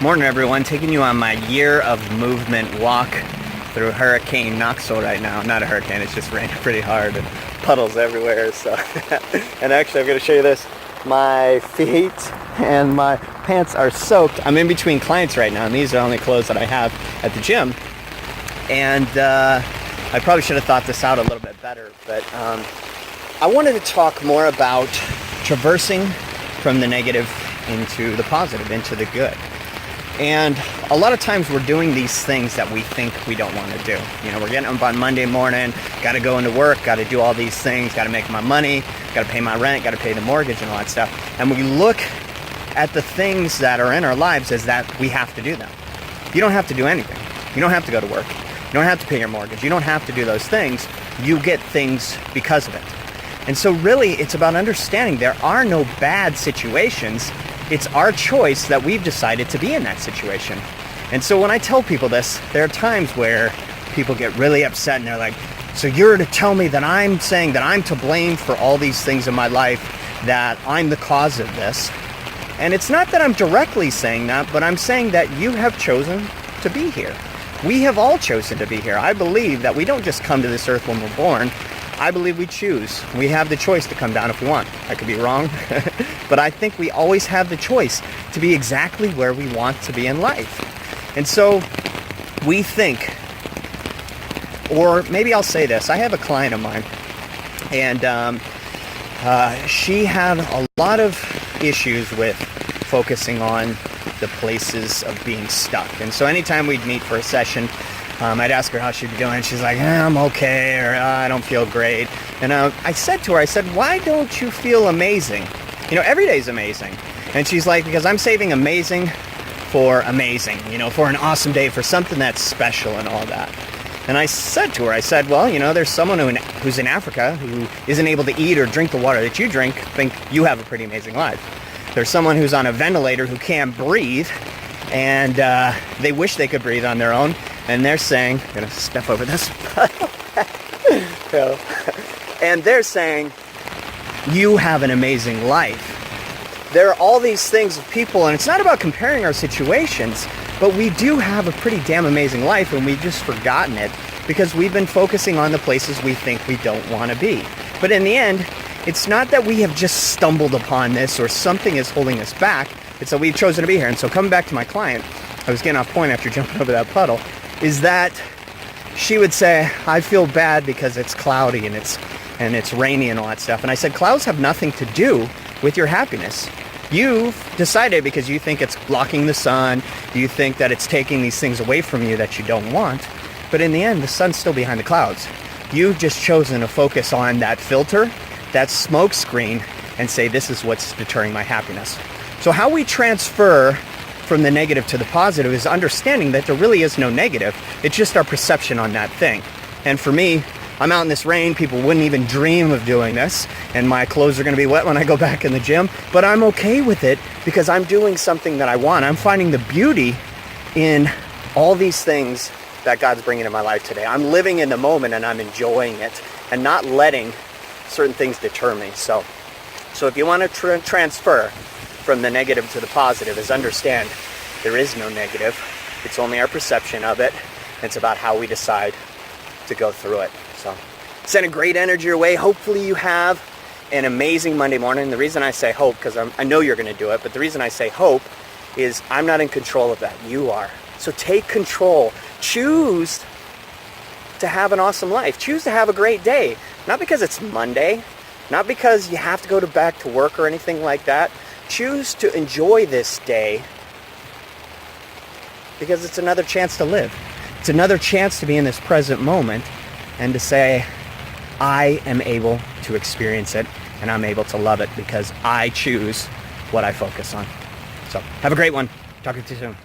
Morning, everyone. Taking you on my year of movement walk through Hurricane Knoxville right now. Not a hurricane, it's just raining pretty hard and puddles everywhere. So, and actually, I'm going to show you this. My feet and my pants are soaked. I'm in between clients right now, and these are the only clothes that I have at the gym. And I probably should have thought this out a little bit better, but I wanted to talk more about traversing from the negative into the positive, into the good. And a lot of times we're doing these things that we think we don't want to do. You know, we're getting up on Monday morning, got to go into work, got to do all these things, got to make my money, got to pay my rent, got to pay the mortgage and all that stuff. And we look at the things that are in our lives as that we have to do them. You don't have to do anything. You don't have to go to work. You don't have to pay your mortgage. You don't have to do those things. You get things because of it. And so really it's about understanding there are no bad situations. It's our choice that we've decided to be in that situation. And so when I tell people this, there are times where people get really upset and they're like, so you're to tell me that I'm saying that I'm to blame for all these things in my life, that I'm the cause of this. And it's not that I'm directly saying that, but I'm saying that you have chosen to be here. We have all chosen to be here. I believe that we don't just come to this earth when we're born. I believe we choose. We have the choice to come down if we want. I could be wrong, but I think we always have the choice to be exactly where we want to be in life. And so we think, or maybe I'll say this, I have a client of mine, and she had a lot of issues with focusing on the places of being stuck. And so anytime we'd meet for a session, I'd ask her how she'd be doing. She's like, I'm okay, or I don't feel great. And I said to her, why don't you feel amazing? You know, every day's amazing. And she's like, because I'm saving amazing for amazing, you know, for an awesome day, for something that's special and all that. And I said to her, well, you know, there's someone who's in Africa who isn't able to eat or drink the water that you drink, think you have a pretty amazing life. There's someone who's on a ventilator who can't breathe, and they wish they could breathe on their own. And they're saying, I'm going to step over this. And they're saying, you have an amazing life. There are all these things of people, and it's not about comparing our situations, but we do have a pretty damn amazing life, and we've just forgotten it because we've been focusing on the places we think we don't want to be. But in the end, it's not that we have just stumbled upon this or something is holding us back. It's that we've chosen to be here. And so coming back to my client, I was getting off point after jumping over that puddle, is that she would say, I feel bad because it's cloudy and it's rainy and all that stuff. And I said, clouds have nothing to do with your happiness. You've decided because you think it's blocking the sun, you think that it's taking these things away from you that you don't want. But in the end, the sun's still behind the clouds. You've just chosen to focus on that filter, that smoke screen, and say, this is what's deterring my happiness. So how we transfer from the negative to the positive is understanding that there really is no negative. It's just our perception on that thing. And for me, I'm out in this rain. People wouldn't even dream of doing this. And my clothes are going to be wet when I go back in the gym. But I'm okay with it because I'm doing something that I want. I'm finding the beauty in all these things that God's bringing in my life today. I'm living in the moment and I'm enjoying it and not letting certain things deter me. So if you want to transfer from the negative to the positive, is understand there is no negative. It's only our perception of it. It's about how we decide to go through it. So send a great energy your way. Hopefully you have an amazing Monday morning. The reason I say hope, because I know you're going to do it, but the reason I say hope is I'm not in control of that. You are. So take control. Choose to have an awesome life. Choose to have a great day. Not because it's Monday, not because you have to go back to work or anything like that. Choose to enjoy this day because it's another chance to live. It's another chance to be in this present moment and to say, I am able to experience it and I'm able to love it because I choose what I focus on. So have a great one. Talk to you soon.